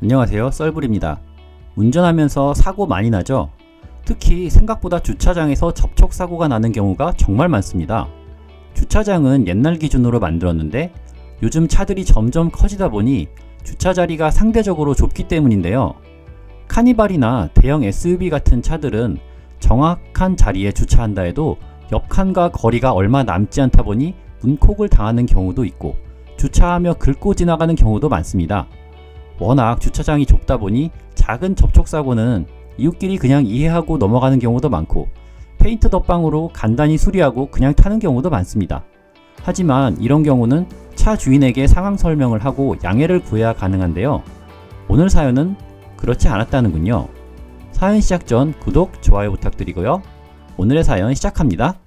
안녕하세요, 썰불입니다. 운전하면서 사고 많이 나죠? 특히 생각보다 주차장에서 접촉사고가 나는 경우가 정말 많습니다. 주차장은 옛날 기준으로 만들었는데 요즘 차들이 점점 커지다 보니 주차 자리가 상대적으로 좁기 때문인데요. 카니발이나 대형 SUV 같은 차들은 정확한 자리에 주차한다 해도 옆 칸과 거리가 얼마 남지 않다 보니 문콕을 당하는 경우도 있고 주차하며 긁고 지나가는 경우도 많습니다. 워낙 주차장이 좁다 보니 작은 접촉사고는 이웃끼리 그냥 이해하고 넘어가는 경우도 많고 페인트 덧방으로 간단히 수리하고 그냥 타는 경우도 많습니다. 하지만 이런 경우는 차 주인에게 상황 설명을 하고 양해를 구해야 가능한데요. 오늘 사연은 그렇지 않았다는군요. 사연 시작 전 구독, 좋아요 부탁드리고요. 오늘의 사연 시작합니다.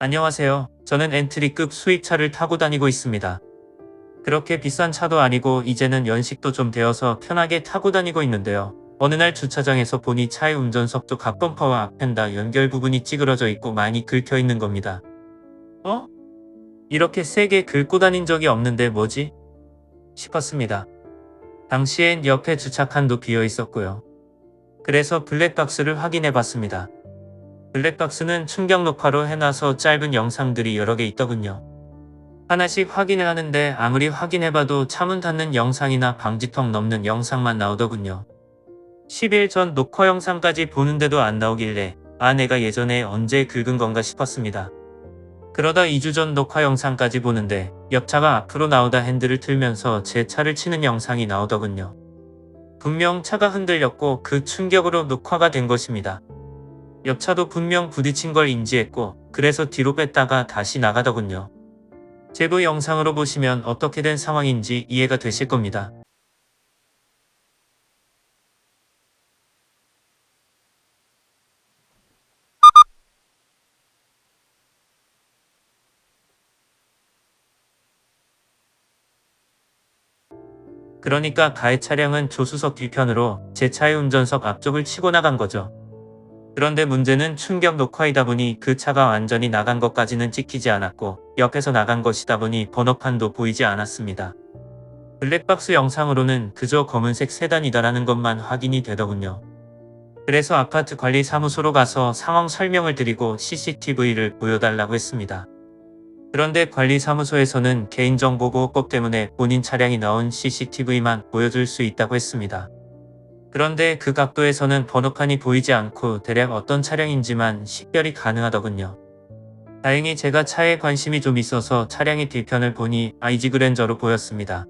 안녕하세요. 저는 엔트리급 수입차를 타고 다니고 있습니다. 그렇게 비싼 차도 아니고 이제는 연식도 좀 되어서 편하게 타고 다니고 있는데요. 어느 날 주차장에서 보니 차의 운전석 쪽 앞범퍼와 앞펜다 연결 부분이 찌그러져 있고 많이 긁혀 있는 겁니다. 이렇게 세게 긁고 다닌 적이 없는데 뭐지? 싶었습니다. 당시엔 옆에 주차칸도 비어 있었고요. 그래서 블랙박스를 확인해 봤습니다. 블랙박스는 충격 녹화로 해놔서 짧은 영상들이 여러 개 있더군요. 하나씩 확인을 하는데 아무리 확인해봐도 차문 닫는 영상이나 방지턱 넘는 영상만 나오더군요. 10일 전 녹화 영상까지 보는데도 안 나오길래 내가 예전에 언제 긁은 건가 싶었습니다. 그러다 2주 전 녹화 영상까지 보는데 옆차가 앞으로 나오다 핸들을 틀면서 제 차를 치는 영상이 나오더군요. 분명 차가 흔들렸고 그 충격으로 녹화가 된 것입니다. 옆차도 분명 부딪힌 걸 인지했고 그래서 뒤로 뺐다가 다시 나가더군요. 제보 영상으로 보시면 어떻게 된 상황인지 이해가 되실 겁니다. 그러니까 가해 차량은 조수석 뒤편으로 제 차의 운전석 앞쪽을 치고 나간 거죠. 그런데 문제는 충격 녹화이다 보니 그 차가 완전히 나간 것까지는 찍히지 않았고 옆에서 나간 것이다 보니 번호판도 보이지 않았습니다. 블랙박스 영상으로는 그저 검은색 세단이다라는 것만 확인이 되더군요. 그래서 아파트 관리사무소로 가서 상황 설명을 드리고 CCTV를 보여달라고 했습니다. 그런데 관리사무소에서는 개인정보보호법 때문에 본인 차량이 나온 CCTV만 보여줄 수 있다고 했습니다. 그런데 그 각도에서는 번호판이 보이지 않고 대략 어떤 차량인지만 식별이 가능하더군요. 다행히 제가 차에 관심이 좀 있어서 차량의 뒤편을 보니 IG 그랜저로 보였습니다.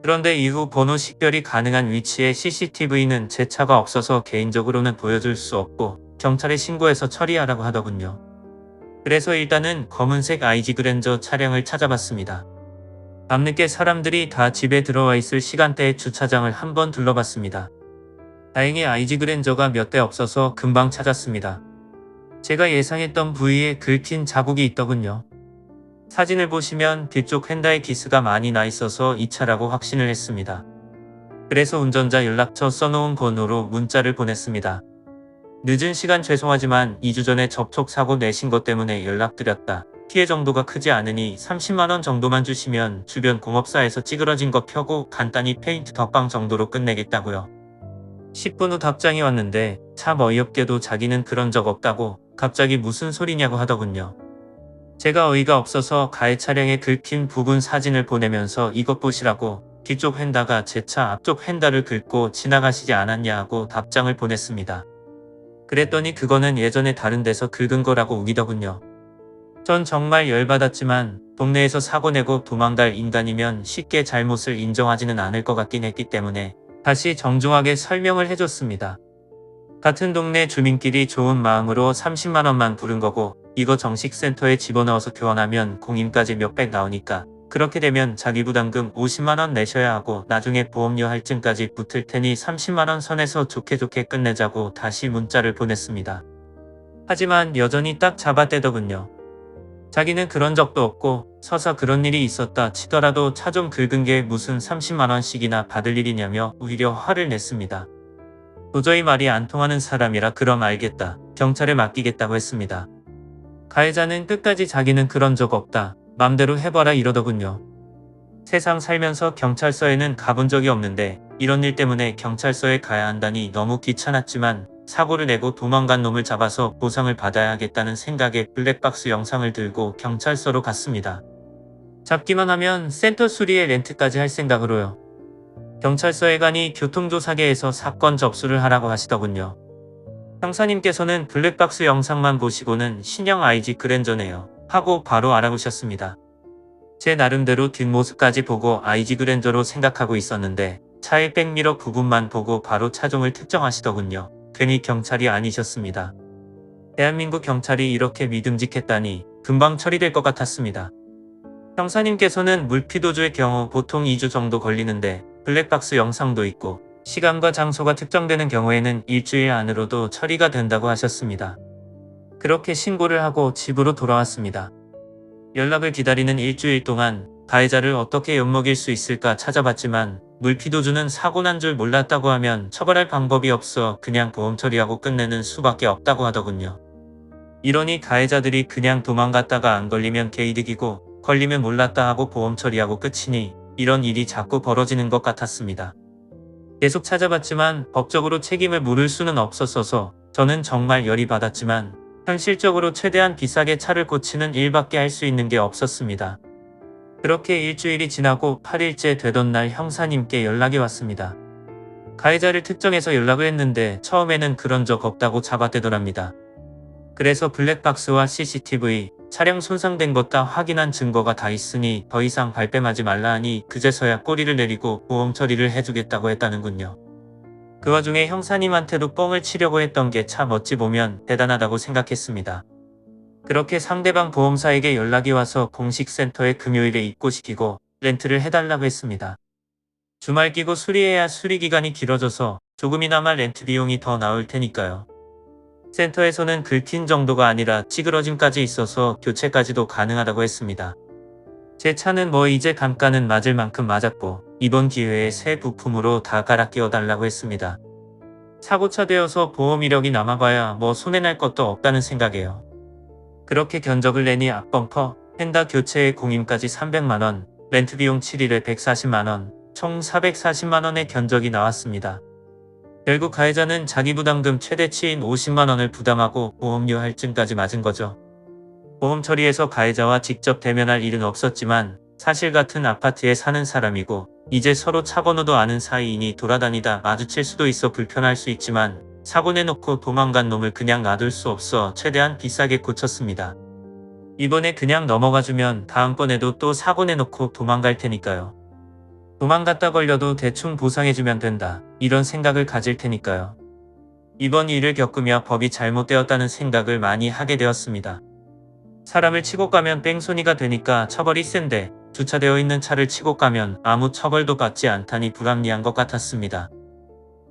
그런데 이후 번호 식별이 가능한 위치에 CCTV는 제 차가 없어서 개인적으로는 보여줄 수 없고 경찰에 신고해서 처리하라고 하더군요. 그래서 일단은 검은색 IG 그랜저 차량을 찾아봤습니다. 밤늦게 사람들이 다 집에 들어와 있을 시간대에 주차장을 한번 둘러봤습니다. 다행히 IG 그랜저가 몇 대 없어서 금방 찾았습니다. 제가 예상했던 부위에 긁힌 자국이 있더군요. 사진을 보시면 뒤쪽 휀다에 기스가 많이 나 있어서 이 차라고 확신을 했습니다. 그래서 운전자 연락처 써놓은 번호로 문자를 보냈습니다. 늦은 시간 죄송하지만 2주 전에 접촉사고 내신 것 때문에 연락드렸다. 피해 정도가 크지 않으니 30만원 정도만 주시면 주변 공업사에서 찌그러진 거 펴고 간단히 페인트 덧방 정도로 끝내겠다고요. 10분 후 답장이 왔는데 참 어이없게도 자기는 그런 적 없다고 갑자기 무슨 소리냐고 하더군요. 제가 어이가 없어서 가해 차량에 긁힌 부분 사진을 보내면서 이것 보시라고 뒤쪽 휀다가 제 차 앞쪽 휀다를 긁고 지나가시지 않았냐 하고 답장을 보냈습니다. 그랬더니 그거는 예전에 다른 데서 긁은 거라고 우기더군요. 전 정말 열받았지만 동네에서 사고 내고 도망갈 인간이면 쉽게 잘못을 인정하지는 않을 것 같긴 했기 때문에 다시 정중하게 설명을 해줬습니다. 같은 동네 주민끼리 좋은 마음으로 30만원만 부른 거고 이거 정식센터에 집어넣어서 교환하면 공임까지 몇백 나오니까 그렇게 되면 자기 부담금 50만원 내셔야 하고 나중에 보험료 할증까지 붙을 테니 30만원 선에서 좋게 끝내자고 다시 문자를 보냈습니다. 하지만 여전히 딱 잡아떼더군요. 자기는 그런 적도 없고 서서 그런 일이 있었다 치더라도 차 좀 긁은 게 무슨 30만원씩이나 받을 일이냐며 오히려 화를 냈습니다. 도저히 말이 안 통하는 사람이라 그럼 알겠다. 경찰에 맡기겠다고 했습니다. 가해자는 끝까지 자기는 그런 적 없다. 맘대로 해봐라 이러더군요. 세상 살면서 경찰서에는 가본 적이 없는데 이런 일 때문에 경찰서에 가야 한다니 너무 귀찮았지만 사고를 내고 도망간 놈을 잡아서 보상을 받아야겠다는 생각에 블랙박스 영상을 들고 경찰서로 갔습니다. 잡기만 하면 센터 수리에 렌트까지 할 생각으로요. 경찰서에 가니 교통조사계에서 사건 접수를 하라고 하시더군요. 형사님께서는 블랙박스 영상만 보시고는 신형 IG 그랜저네요 하고 바로 알아보셨습니다. 제 나름대로 뒷모습까지 보고 IG 그랜저로 생각하고 있었는데 차의 백미러 부분만 보고 바로 차종을 특정하시더군요. 괜히 경찰이 아니셨습니다. 대한민국 경찰이 이렇게 믿음직했다니 금방 처리될 것 같았습니다. 형사님께서는 물피도주의 경우 보통 2주 정도 걸리는데 블랙박스 영상도 있고 시간과 장소가 특정되는 경우에는 일주일 안으로도 처리가 된다고 하셨습니다. 그렇게 신고를 하고 집으로 돌아왔습니다. 연락을 기다리는 일주일 동안 가해자를 어떻게 엿먹일 수 있을까 찾아봤지만 물피도주는 사고 난 줄 몰랐다고 하면 처벌할 방법이 없어 그냥 보험 처리하고 끝내는 수밖에 없다고 하더군요. 이러니 가해자들이 그냥 도망갔다가 안 걸리면 개이득이고 걸리면 몰랐다 하고 보험 처리하고 끝이니 이런 일이 자꾸 벌어지는 것 같았습니다. 계속 찾아봤지만 법적으로 책임을 물을 수는 없었어서 저는 정말 열이 받았지만 현실적으로 최대한 비싸게 차를 고치는 일밖에 할 수 있는 게 없었습니다. 그렇게 일주일이 지나고 8일째 되던 날 형사님께 연락이 왔습니다. 가해자를 특정해서 연락을 했는데 처음에는 그런 적 없다고 잡아대더랍니다. 그래서 블랙박스와 CCTV, 차량 손상된 것 다 확인한 증거가 다 있으니 더 이상 발뺌하지 말라 하니 그제서야 꼬리를 내리고 보험 처리를 해주겠다고 했다는군요. 그 와중에 형사님한테도 뻥을 치려고 했던 게 참 어찌 보면 대단하다고 생각했습니다. 그렇게 상대방 보험사에게 연락이 와서 공식 센터에 금요일에 입고시키고 렌트를 해달라고 했습니다. 주말 끼고 수리해야 수리기간이 길어져서 조금이나마 렌트 비용이 더 나올 테니까요. 센터에서는 긁힌 정도가 아니라 찌그러짐까지 있어서 교체까지도 가능하다고 했습니다. 제 차는 뭐 이제 감가는 맞을 만큼 맞았고 이번 기회에 새 부품으로 다 갈아 끼워달라고 했습니다. 사고차 되어서 보험 이력이 남아봐야 뭐 손해날 것도 없다는 생각이에요. 그렇게 견적을 내니 앞범퍼, 펜다 교체에 공임까지 300만원, 렌트 비용 7일에 140만원, 총 440만원의 견적이 나왔습니다. 결국 가해자는 자기 부담금 최대치인 50만원을 부담하고 보험료 할증까지 맞은 거죠. 보험 처리에서 가해자와 직접 대면할 일은 없었지만 사실 같은 아파트에 사는 사람이고 이제 서로 차 번호도 아는 사이이니 돌아다니다 마주칠 수도 있어 불편할 수 있지만 사고 내놓고 도망간 놈을 그냥 놔둘 수 없어 최대한 비싸게 고쳤습니다. 이번에 그냥 넘어가주면 다음번에도 또 사고 내놓고 도망갈 테니까요. 도망갔다 걸려도 대충 보상해주면 된다. 이런 생각을 가질 테니까요. 이번 일을 겪으며 법이 잘못되었다는 생각을 많이 하게 되었습니다. 사람을 치고 가면 뺑소니가 되니까 처벌이 센데 주차되어 있는 차를 치고 가면 아무 처벌도 받지 않다니 불합리한 것 같았습니다.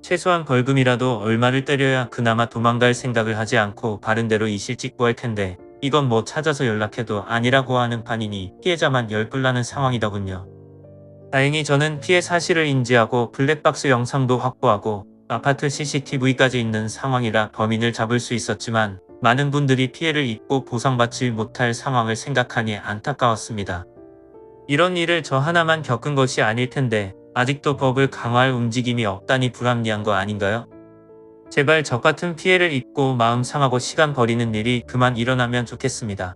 최소한 벌금이라도 얼마를 때려야 그나마 도망갈 생각을 하지 않고 바른대로 이실직 구할 텐데 이건 뭐 찾아서 연락해도 아니라고 하는 판이니 피해자만 열불나는 상황이더군요. 다행히 저는 피해 사실을 인지하고 블랙박스 영상도 확보하고 아파트 CCTV까지 있는 상황이라 범인을 잡을 수 있었지만 많은 분들이 피해를 입고 보상받지 못할 상황을 생각하니 안타까웠습니다. 이런 일을 저 하나만 겪은 것이 아닐 텐데 아직도 법을 강화할 움직임이 없다니 불합리한 거 아닌가요? 제발 저 같은 피해를 입고 마음 상하고 시간 버리는 일이 그만 일어나면 좋겠습니다.